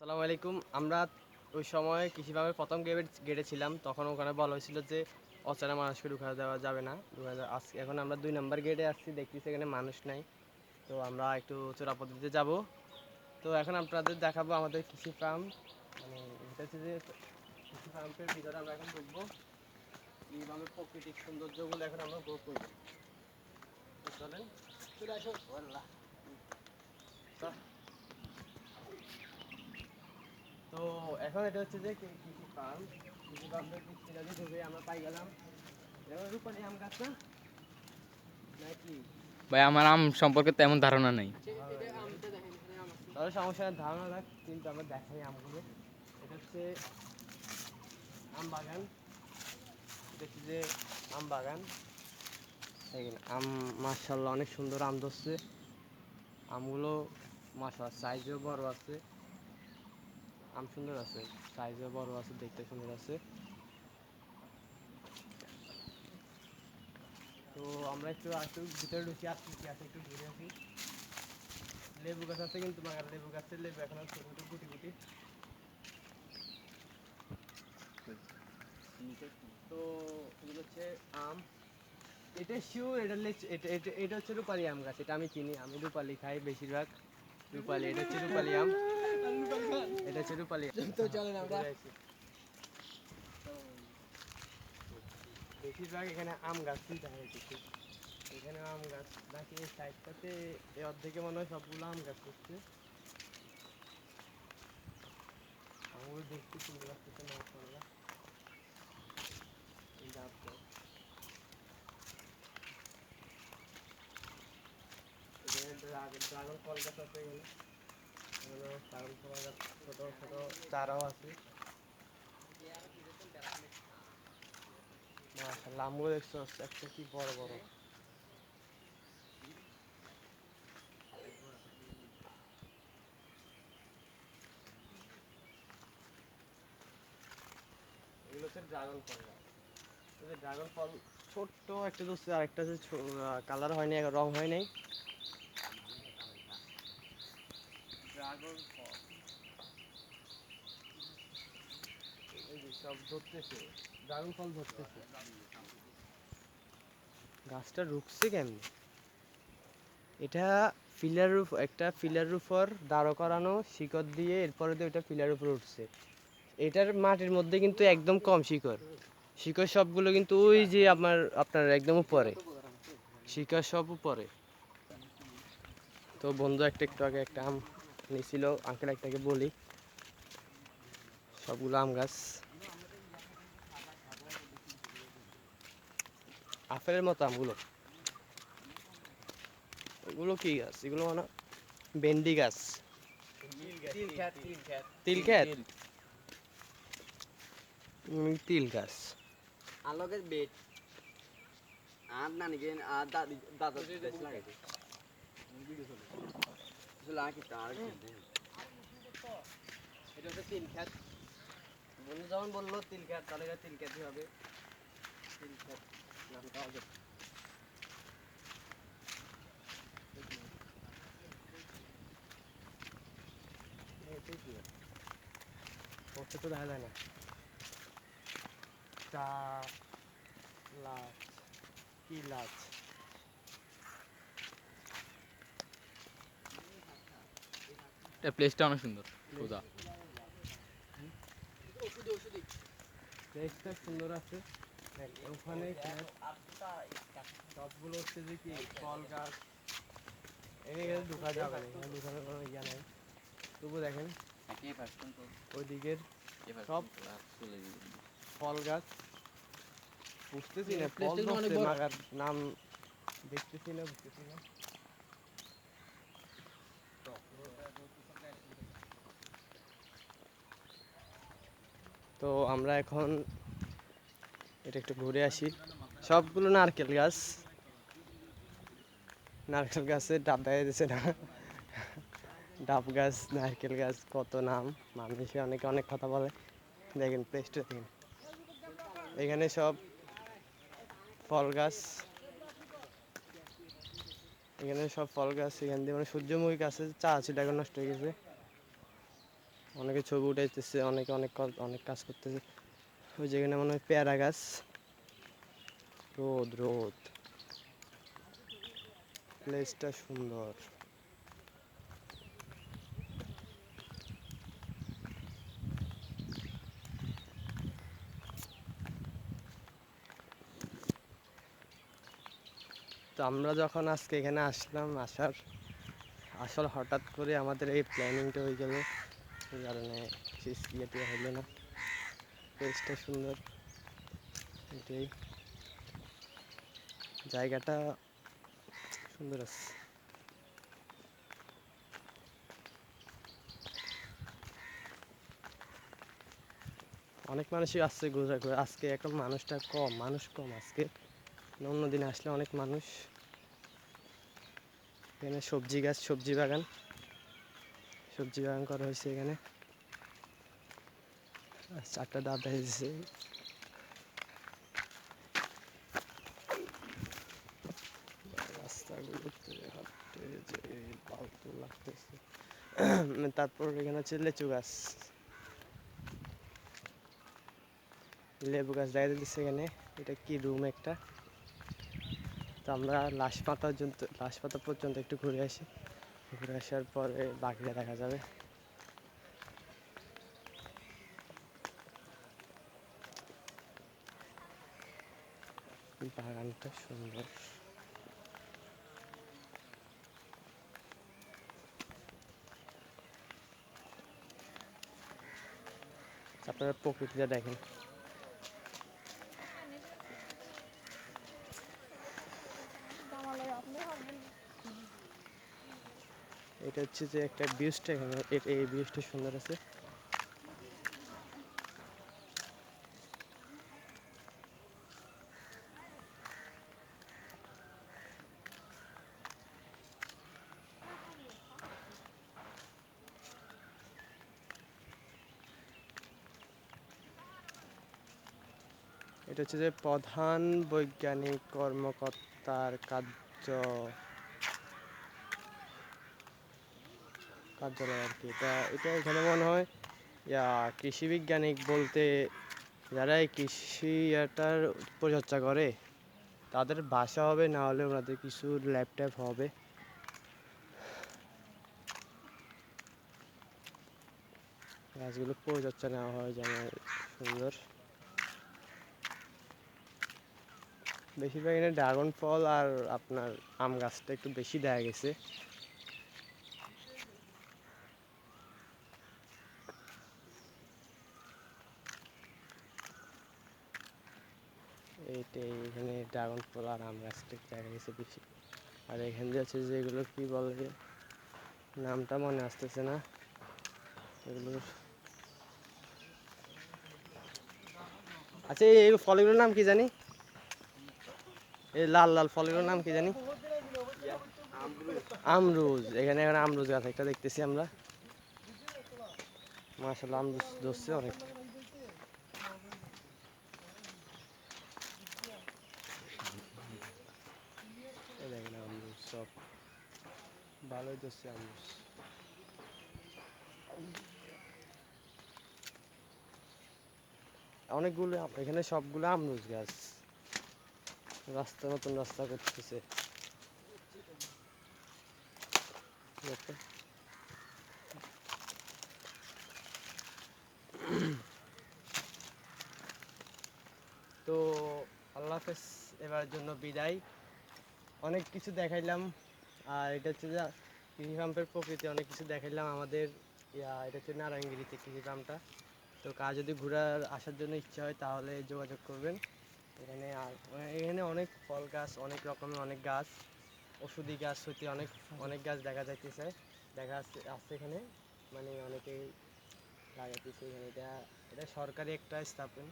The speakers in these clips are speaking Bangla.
আসসালামু আলাইকুম। আমরা ওই সময় কৃষি ফার্মের প্রথম গেটে ছিলাম, তখন ওখানে বলা হয়েছিল যে অচেনা মানুষকে ঢুকা দেওয়া যাবে না। আজকে এখন আমরা 2 নম্বর গেটে আসছি, দেখতেছি এখানে মানুষ নাই। তো আমরা একটু চোরা পদ্ধতিতে যাব। তো এখন আপনাদের দেখাবো আমাদের কৃষি ফার্ম, মানে এটা হচ্ছে যে কৃষি ফার্মের ভিতরে আমরা এখন ঢুকবো। এইভাবে প্রাকৃতিক সৌন্দর্যগুলো এখন আমরা উপভোগ করবো। তো চলেন, চলে আসো। আল্লাহ। তো এখন এটা হচ্ছে যে কৃষি ফার্ম। কৃষি ফার্মের দিকটা ঢুকে আমরা পাই গেলাম রূপালি আম গাছ না নাকি? ভাই আমার আম সম্পর্কে তেমন ধারণা নেই। তাহলে সমস্যা নেই, ধারণা রাখ, কিন্তু আমরা দেখাই আমগুলো। এটা হচ্ছে আম বাগান। এটা হচ্ছে যে আম বাগান। দেখেন আম, মাশাআল্লাহ অনেক সুন্দর আম ধরছে। আমগুলো মাশাআল্লাহ সাইজও বড় আছে। আম সুন্দর আছে, সাইজও বড় আছে, দেখতে সুন্দর আছে। তো আমরা একটু ভিতরে ঢুকি, আসছি কি আছে একটু ঘুরে আসি। লেবু গাছ আছে, কিন্তু মাগার লেবু গাছের লেবু এখন ছোট ছোট গুটি গুটি। তো এগুলো হচ্ছে আম। এটা শিওর, এটা হচ্ছে রূপালি আম গাছ, এটা আমি চিনি, আমি রূপালি খাই বেশিরভাগ। রূপালি, এটা হচ্ছে রূপালি আম। এটা হচ্ছে রূপালি আম। তো চলেন আমরা বেশিরভাগ এখানে আম গাছই দেখা যাচ্ছে। এখানে আম গাছ বাকি এই সাইডটাতে অর্ধেকে মনে হয় সবগুলো আম গাছ করছে। আমগুলো দেখতে সুন্দর লাগতেছে মাশাআল্লাহ। এই গাছ গাছ এখানে ড্রাগন ফল গাছ আছে, এখানে ড্রাগন ফল গাছ ছোট ছোট চারাও আছে। মাশাআল্লাহ আমগুলো দেখছো একটা কি বড় বড়। এগুলো হচ্ছে ড্রাগন ফল গাছ। ড্রাগন ফল ছোট্ট একটা ধরছে, আরেকটা যে কালার হয়নি, রং হয় নাই। ড্রাগন ফল এই যে সব ধরতেছে, ড্রাগন ফল ধরতেছে। গাছটা রুখছে কেমনি? এটা একটা ফিলার উপর দাঁড় করানো শিকড় দিয়ে, এরপরে তো এটা ফিলার উপর উঠছে। এটার মাটির মধ্যে কিন্তু একদম কম শিকড়। শিকড় সবগুলো কিন্তু ওই যে আপনার একদম উপরে, শিকড় সব উপরে। তো বন্ধু একটু আগে একটা আম নিয়েছিল, আঙ্কেল একটাকে বলি, সবগুলো আম গাছ আপেলের মতো আমগুলো। এগুলো কি গাছ? এগুলো মানে ভেন্ডি গাছ, তিল ক্ষেত, তিল গাছ। আলোকের বেড আর নানি গেন আর দাদি দাদা দেশ লাগাইছে লাগি তার এটা হচ্ছে তিল ক্ষেত। বন্ধু যখন বললো তিল ক্ষেত, তাহলে এটা তিল ক্ষেতই হবে। তিল ক্ষেত নামটা হবে। ওটা তো দেখা যায় না। চা লাচ, কি লাচ? এটা প্লেসটা অনেক সুন্দর। খোদা প্লেসটা সুন্দর আছে। ওখানে সবগুলো হচ্ছে যে কি ফল গাছ। এখানে ঢোকা যাবে না, এখানে ঢোকানোর কোনো ইয়া নাই। তবু দেখেন ওইদিকের সব ফল গাছ। বুঝতেছি না, ফল ধরছে মাগার নাম দেখতেছি না, বুঝতেছি না। তো আমরা এখন এটা একটু ঘুরে আসি। সবগুলো নারকেল গাছ, নারকেল গাছের ডাব দেখা যাচ্ছে না। ডাব গাছ, নারকেল গাছ, কত নাম। মানুষে অনেকে অনেক কথা বলে। দেখেন প্লেসটা দেখেন, এখানে সব ফল গাছ, এখানে সব ফল গাছ। এখান দিয়ে মানে সূর্যমুখী গাছের চা ছিল, এখন নষ্ট হয়ে গেছে। অনেকে ছবি উঠাইতেছে, অনেকে অনেক কাজ করতেছে। ওই যেখানে মনে হয় পেয়ারা গাছ। রোদ রোদ, প্লেসটা সুন্দর। তো আমরা যখন আজকে এখানে আসলাম, আসলে হঠাৎ করে আমাদের এই প্ল্যানিংটা হয়ে গেল, এই কারণে কিছু ইয়েটা হলো না। প্লেসটা সুন্দর, এটাই, জায়গাটা সুন্দর আছে। অনেক মানুষই আসছে ঘুরে ঘুরে, আজকে এখন মানুষ কম আজকে। অন্য দিনে আসলে অনেক মানুষ। এখানে সবজি গাছ, সবজি বাগান করা হয়েছে এখানে। আর 4টা দাদা এসেছে। রাস্তাগুলোতে হাঁটতে যে ফালতু লাগতেছে। তারপর এখানে হচ্ছে লেবু গাছ দেখা যাচ্ছে এখানে। এটা কি রুম একটা। তো আমরা লাশপাতা পর্যন্ত একটু ঘুরে আসি, ঘুরে আসার পরে বাকিটা দেখা যাবে। বাগানটা সুন্দর। আপনারা প্রকৃতিটা দেখেন। এটা হচ্ছে যে একটা ভিউজটা, এখানে এই ভিউজটা সুন্দর আছে। এটা হচ্ছে যে প্রধান বৈজ্ঞানিক কর্মকর্তার কার্যালয় আর কি। এটা এখানে মনে হয় কৃষি বিজ্ঞানিক বলতে যারা এই কৃষিটার পরিচর্যা করে তাদের বাসা হবে, না হলে ওনাদের কিছু ল্যাপটপ হবে। গাছগুলো পরিচর্যা নেওয়া হয় যেন সুন্দর। বেশিরভাগ এখানে ড্রাগন ফল আর আপনার আম গাছটা একটু বেশি দেখা গেছে। এইটাই, এখানে ড্রাগন ফল আর আম গাছটা দেখা গেছে বেশি। আর এখান দিয়ে আছে যেগুলো কি বলে, নামটা মনে আসতেছে না এগুলোর। আচ্ছা, এই ফলগুলোর নাম কি জানি, এই লাল লাল ফলগুলোর নাম কি জানি? আমরুজ। এখানে আমরুজ গাছ একটা দেখতেছি আমরা। মাশাআল্লাহ, আমরুজ ধরছে অনেক। এই দেখেন আমরুজ সব ভালোই ধরছে আমরুজ। অনেকগুলো এখানে সবগুলো আমরুজ গাছ। নতুন রাস্তা করতেছে। তো আল্লাহ হাফেজ, এবার জন্য বিদায়। অনেক কিছু দেখাইলাম। আর এটা হচ্ছে যে কৃষি পাম্পের প্রকৃতি, অনেক কিছু দেখাইলাম আমাদের। এটা হচ্ছে নারায়ণগিরিতে কৃষি পাম্পটা। তো কার যদি ঘোরার আসার জন্য ইচ্ছা হয় তাহলে যোগাযোগ করবেন এখানে। আর এখানে অনেক ফল গাছ, অনেক রকমের অনেক গাছ, ওষুধি গাছ হইতে অনেক অনেক গাছ দেখা যাইতেছে, আছে এখানে। মানে অনেকেই লাগাইতেছে এখানে। এটা সরকারি একটা স্থাপন।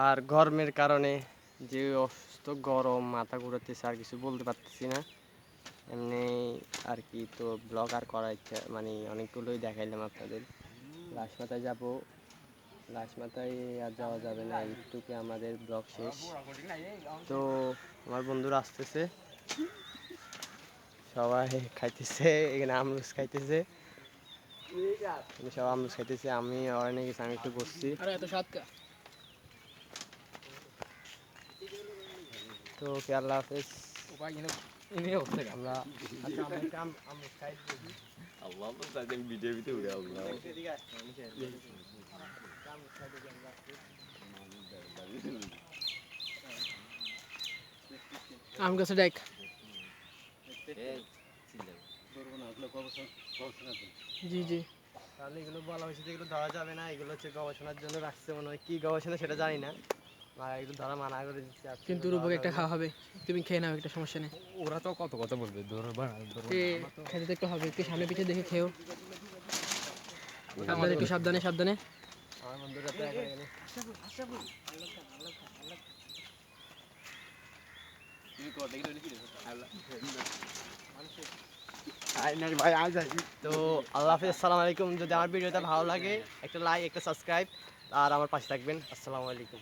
আর গরমের কারণে যে অসুস্থ গরম, মাথা ঘুরাতেছে, আর কিছু বলতে পারতেছি না এমনি আর কি। তো ব্লগ আর করার ইচ্ছা, মানে অনেকগুলোই দেখাইলাম আপনাদের। লাশপাতায় যাব, লাশ মাথায় আর যাওয়া যাবে না, এইটুকু আমাদের ব্লগ শেষ। তো আমার বন্ধুরা আসতেছে, সবাই খাইতেছে, এখানে আমরুজ খাইতেছে, সব আমরুজ খাইতেছে। আমি অরণ্যে গেছি, আমি একটু বসছি। তো ওকে, আল্লাহ হাফেজ। আমরা আচ্ছা, আমরা একটা আমরুজ খাই দেখি। আল্লাহ তাদের ভিডিও ভিতরে উড়ে আল্লাহ এদিকে আয়, আমরুজ খাই দেখি আমরা। আম গাছে দেখ জি জি তাহলে এগুলো বলা হয়েছে যে এগুলো ধরা যাবে না, এগুলো হচ্ছে গবেষণার জন্য রাখছে মনে হয়, কি গবেষণা সেটা জানি না, আর এগুলো ধরা মানা করে দিচ্ছে। আজকে কিন্তু এগুলো রূপক ধরা একটা যাবে না। খাওয়া হবে, তুমি খেয়ে নাও, একটা সমস্যা নেই। ওরা তো কত কথা বলবে, ধরবা না খেতে তো একটু হবে, একটু সামনে পিছিয়ে দেখে খেও। সাবধানে, একটু সাবধানে সাবধানে। আমার বন্ধুরা তো এখানে তো আল্লাহ হাফিজ, আসসালামু আলাইকুম। যদি আমার ভিডিওটা ভালো লাগে একটা লাইক, একটা সাবস্ক্রাইব আর আমার পাশে থাকবেন। আসসালামু আলাইকুম।